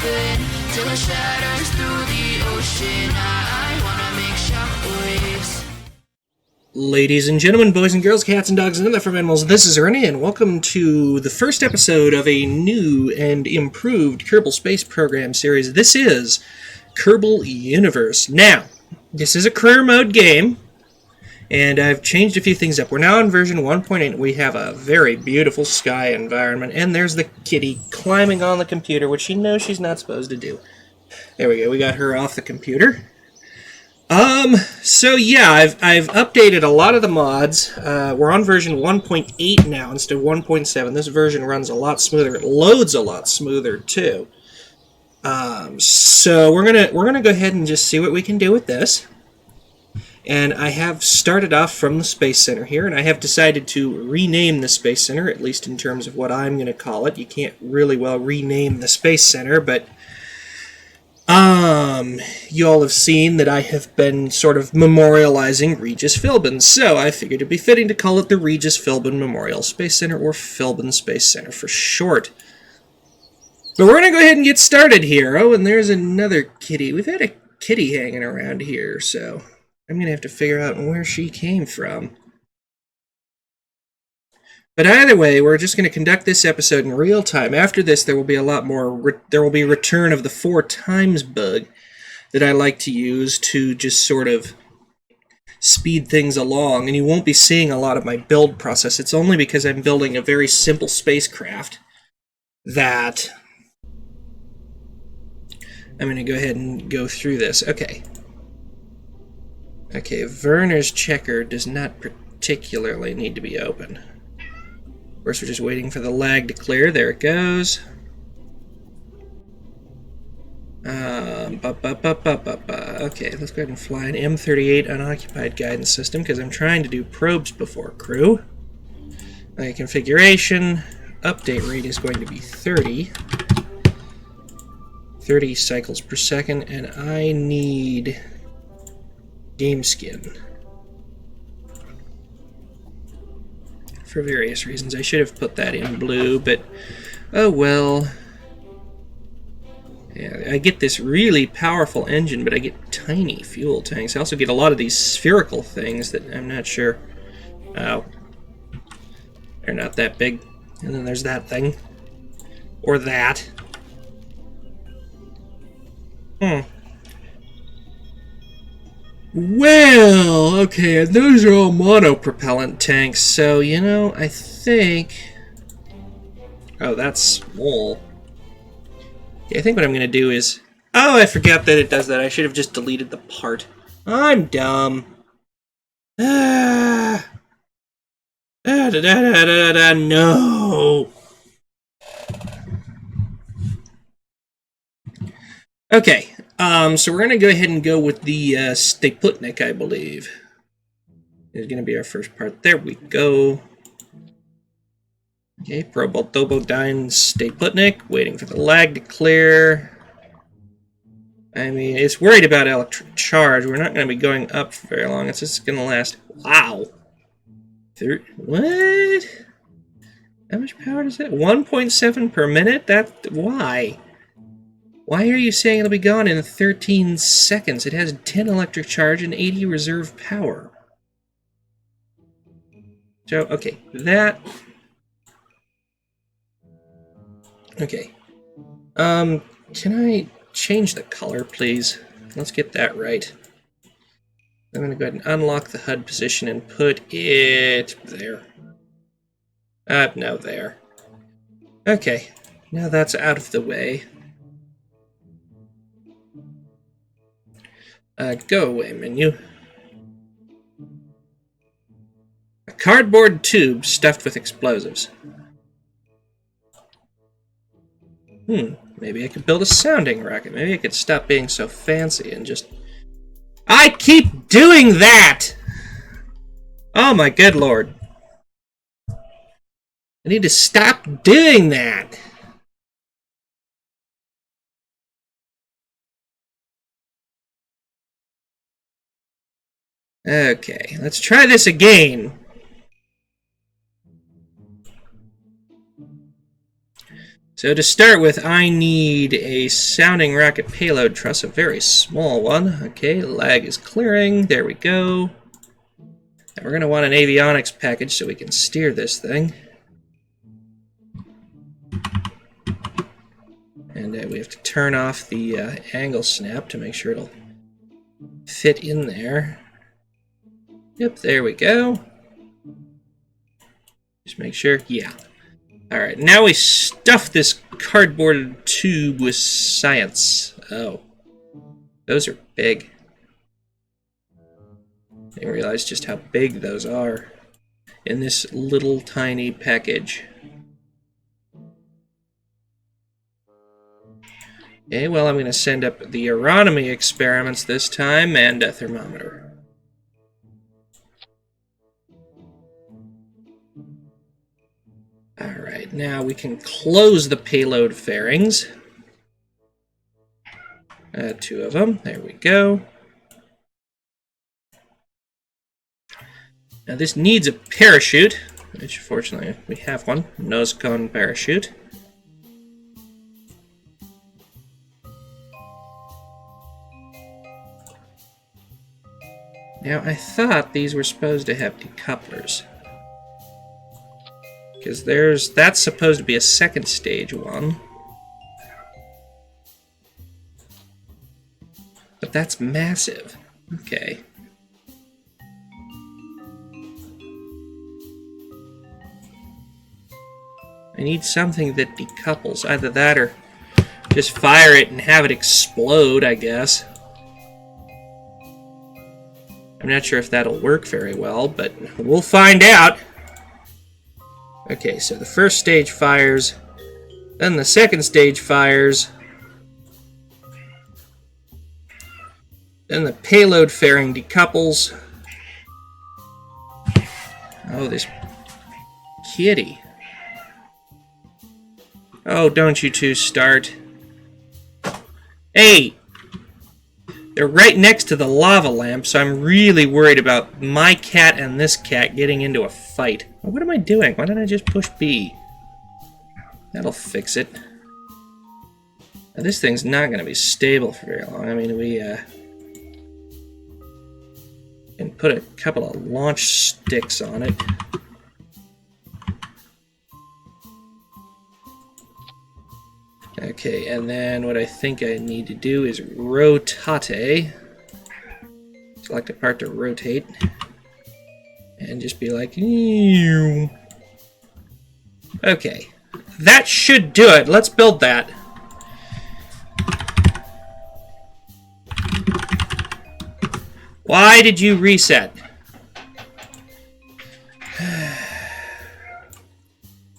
open till it shatters through the ocean. I wanna make shockwaves. Ladies and gentlemen, boys and girls, cats and dogs and other fur animals, this is Ernie, and welcome to the first episode of a new and improved Kerbal Space Program series. This is Kerbal Universe. Now, this is a career mode game, and I've changed a few things up. We're now on version 1.8. We have a very beautiful sky environment, and there's the kitty climbing on the computer, which she knows she's not supposed to do. There we go, we got her off the computer. So yeah, I've updated a lot of the mods. We're on version 1.8 now instead of 1.7. This version runs a lot smoother. It loads a lot smoother too. So we're gonna go ahead and just see what we can do with this. And I have started off from the Space Center here, and I have decided to rename the Space Center, at least in terms of what I'm going to call it. You can't really well rename the Space Center, but you all have seen that I have been sort of memorializing Regis Philbin, so I figured it'd be fitting to call it the Regis Philbin Memorial Space Center, or Philbin Space Center for short. But we're going to go ahead and get started here. Oh, and there's another kitty. We've had a kitty hanging around here, so I'm going to have to figure out where she came from. But either way, we're just going to conduct this episode in real time. After this, there will be a lot more. There will be a return of the 4 times bug that I like to use to just sort of speed things along. And you won't be seeing a lot of my build process. It's only because I'm building a very simple spacecraft that I'm going to go ahead and go through this. Okay. Okay, Werner's checker does not particularly need to be open. Of course, we're just waiting for the lag to clear. There it goes. Okay, let's go ahead and fly an M38 unoccupied guidance system because I'm trying to do probes before crew. Okay, configuration. Update rate is going to be 30 cycles per second, and I need game skin. For various reasons. I should have put that in blue, but oh well. Yeah, I get this really powerful engine, but I get tiny fuel tanks. I also get a lot of these spherical things that I'm not sure. Oh. They're not that big. And then there's that thing. Or that. Well, okay, and those are all monopropellant tanks, so, you know, I think... Oh, that's small. Okay, I think what I'm going to do is... Oh, I forgot that it does that. I should have just deleted the part. I'm dumb. No! Okay, so we're going to go ahead and go with the Staputnik, I believe. Is going to be our first part. There we go. Okay, Proboltobodyne Staputnik, waiting for the lag to clear. I mean, it's worried about electric charge. We're not going to be going up for very long. It's just going to last... Wow! What? How much power does that? 1.7 per minute? Why? Why are you saying it'll be gone in 13 seconds? It has 10 electric charge and 80 reserve power. So, okay, that... Okay. Can I change the color, please? Let's get that right. I'm going to go ahead and unlock the HUD position and put it there. No, there. Okay, now that's out of the way. Go away, menu. A cardboard tube stuffed with explosives. Maybe I could build a sounding rocket. Maybe I could stop being so fancy and just... I keep doing that! Oh my good lord. I need to stop doing that! Okay, let's try this again. So to start with, I need a sounding rocket payload truss, a very small one. Okay, lag is clearing. There we go. And we're going to want an avionics package so we can steer this thing. And we have to turn off the angle snap to make sure it'll fit in there. Yep, there we go. Just make sure. Yeah. Alright, now we stuff this cardboard tube with science. Oh. Those are big. I didn't realize just how big those are in this little tiny package. Okay, well, I'm going to send up the aeronomy experiments this time and a thermometer. Alright, now we can close the payload fairings. 2 of them. There we go. Now this needs a parachute, which fortunately we have one. Nose cone parachute. Now I thought these were supposed to have decouplers. Because that's supposed to be a second stage one. But that's massive. Okay. I need something that decouples. Either that or just fire it and have it explode, I guess. I'm not sure if that'll work very well, but we'll find out. Okay, so the first stage fires, then the second stage fires, then the payload fairing decouples. Oh, this kitty. Oh, don't you two start. Hey! They're right next to the lava lamp, so I'm really worried about my cat and this cat getting into a fight. What am I doing? Why don't I just push B? That'll fix it. Now, this thing's not going to be stable for very long. I mean, we can put a couple of launch sticks on it. Okay, and then what I think I need to do is rotate. Select a part to rotate. And just be like, ew. Okay, that should do it. Let's build that. Why did you reset?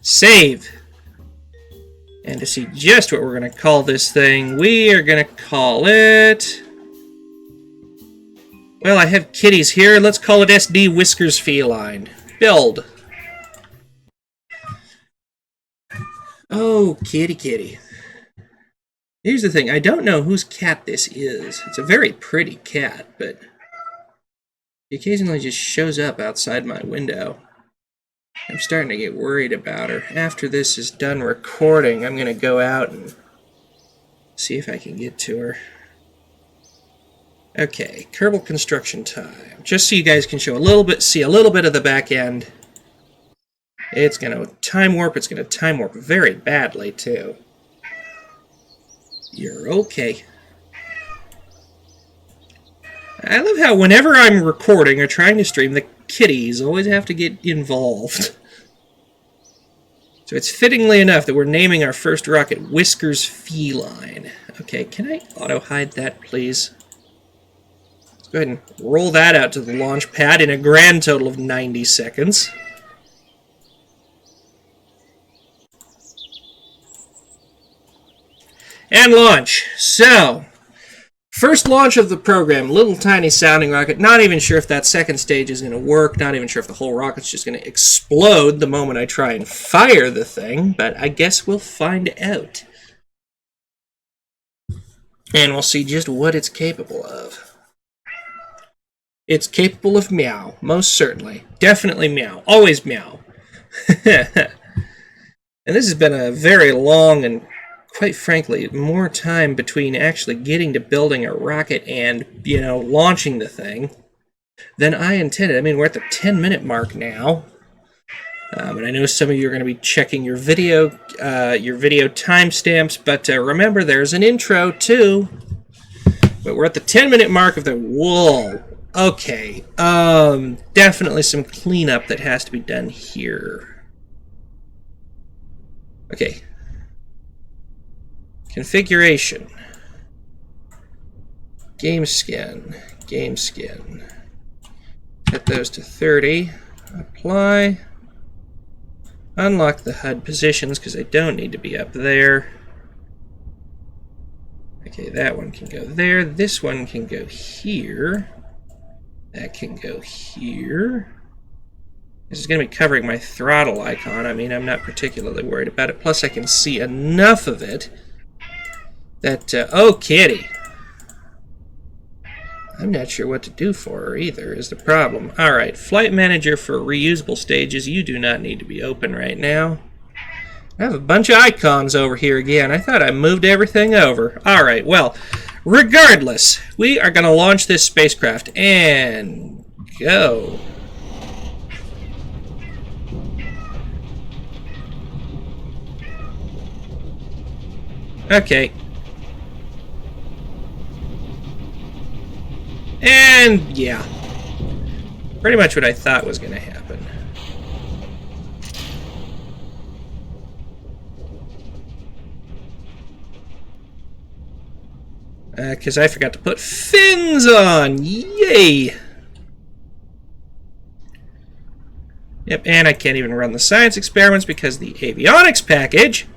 Save. And to see just what we're going to call this thing, we are going to call it... Well, I have kitties here. Let's call it SD Whiskers Feline. Build. Oh, kitty kitty. Here's the thing. I don't know whose cat this is. It's a very pretty cat, but she occasionally just shows up outside my window. I'm starting to get worried about her. After this is done recording, I'm going to go out and see if I can get to her. Okay, Kerbal construction time. Just so you guys can see a little bit of the back end. It's going to time warp. It's going to time warp very badly, too. You're okay. I love how whenever I'm recording or trying to stream, the kitties always have to get involved. So it's fittingly enough that we're naming our first rocket Whiskers Feline. Okay, can I auto-hide that, please? Let's go ahead and roll that out to the launch pad in a grand total of 90 seconds. And launch. So, first launch of the program, little tiny sounding rocket. Not even sure if that second stage is going to work. Not even sure if the whole rocket's just going to explode the moment I try and fire the thing. But I guess we'll find out. And we'll see just what it's capable of. It's capable of meow, most certainly. Definitely meow. Always meow. And this has been a very long and, quite frankly, more time between actually getting to building a rocket and, launching the thing than I intended. I mean, we're at the 10-minute mark now. And I know some of you are going to be checking your video timestamps, but remember, there's an intro, too. But we're at the 10-minute mark of the... Whoa. Okay. Definitely some cleanup that has to be done here. Okay. Configuration. Game skin. Game skin. Set those to 30. Apply. Unlock the HUD positions because they don't need to be up there. Okay, that one can go there. This one can go here. That can go here. This is going to be covering my throttle icon. I mean, I'm not particularly worried about it. Plus, I can see enough of it that... oh, kitty! I'm not sure what to do for her either, is the problem. Alright, Flight Manager for reusable stages. You do not need to be open right now. I have a bunch of icons over here again. I thought I moved everything over. Alright, well, regardless, we are going to launch this spacecraft and go. Okay. And, yeah. Pretty much what I thought was going to happen. Because I forgot to put fins on! Yay! Yep, and I can't even run the science experiments because the avionics package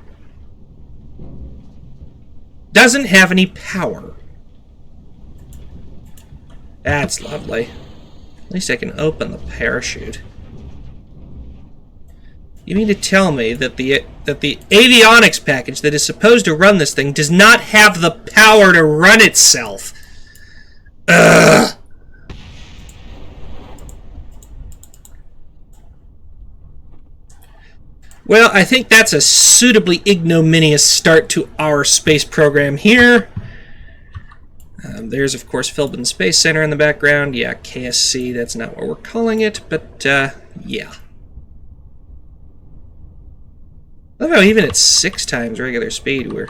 doesn't have any power. That's lovely. At least I can open the parachute. You mean to tell me that the avionics package that is supposed to run this thing does not have the power to run itself? Ugh! Well, I think that's a suitably ignominious start to our space program here. There's, of course, Philbin Space Center in the background. Yeah, KSC, that's not what we're calling it, but, yeah. I love how even at 6 times regular speed, we're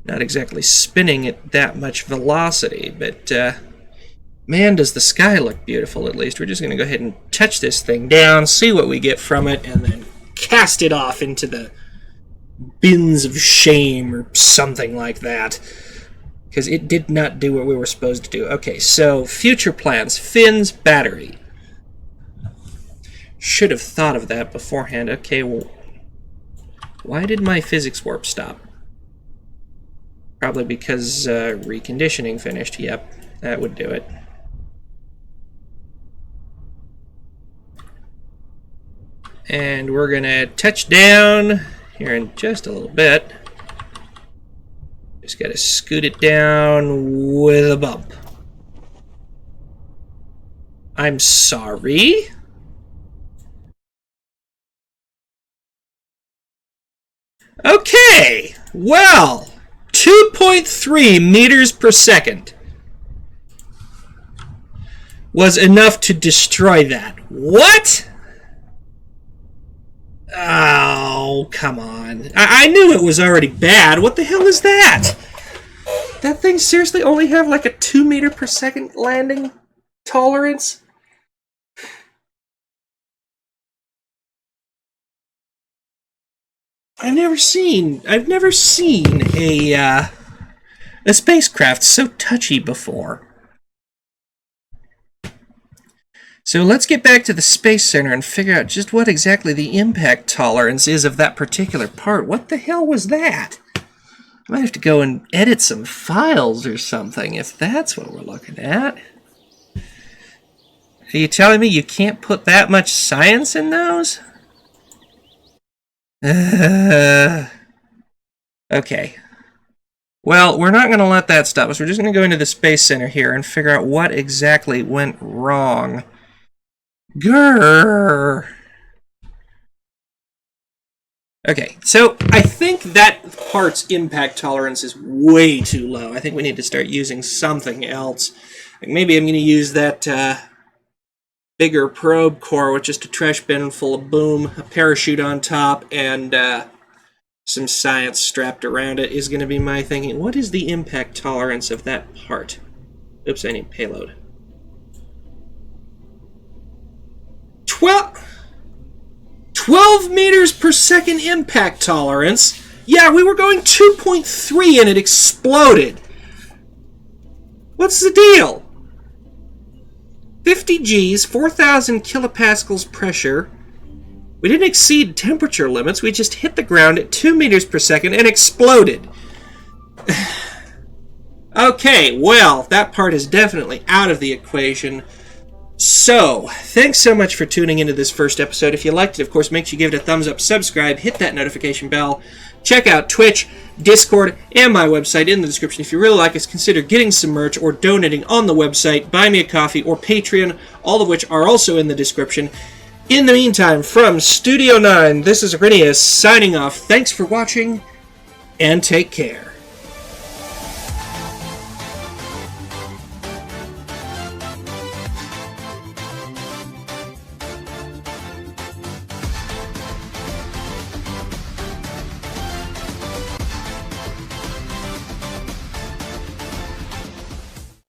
not exactly spinning at that much velocity, but, man, does the sky look beautiful, at least. We're just going to go ahead and touch this thing down, see what we get from it, and then cast it off into the bins of shame or something like that. Because it did not do what we were supposed to do. Okay, so future plans. Fins, battery. Should have thought of that beforehand. Okay, well, why did my physics warp stop? Probably because reconditioning finished. Yep, that would do it. And we're going to touch down here in just a little bit. Just got to scoot it down with a bump. I'm sorry? Okay, well, 2.3 meters per second was enough to destroy that. What? Oh, come on. I knew it was already bad. What the hell is that? That thing seriously only have like a 2 meter per second landing tolerance? I've never seen a spacecraft so touchy before. So let's get back to the Space Center and figure out just what exactly the impact tolerance is of that particular part. What the hell was that? I might have to go and edit some files or something if that's what we're looking at. Are you telling me you can't put that much science in those? Okay. Well, we're not going to let that stop us. We're just going to go into the Space Center here and figure out what exactly went wrong. Grrr. Okay, so I think that part's impact tolerance is way too low. I think we need to start using something else. Like maybe I'm going to use that bigger probe core with just a trash bin full of boom, a parachute on top, and some science strapped around it is going to be my thinking. What is the impact tolerance of that part? Oops, I need payload. 12 meters per second impact tolerance? Yeah, we were going 2.3 and it exploded. What's the deal? 50 Gs, 4,000 kilopascals pressure. We didn't exceed temperature limits. We just hit the ground at 2 meters per second and exploded. Okay, well, that part is definitely out of the equation. So, thanks so much for tuning into this first episode. If you liked it, of course, make sure you give it a thumbs up, subscribe, hit that notification bell. Check out Twitch, Discord, and my website in the description. If you really like us, consider getting some merch or donating on the website, Buy Me a Coffee, or Patreon, all of which are also in the description. In the meantime, from Studio 9, this is Regis signing off. Thanks for watching, and take care.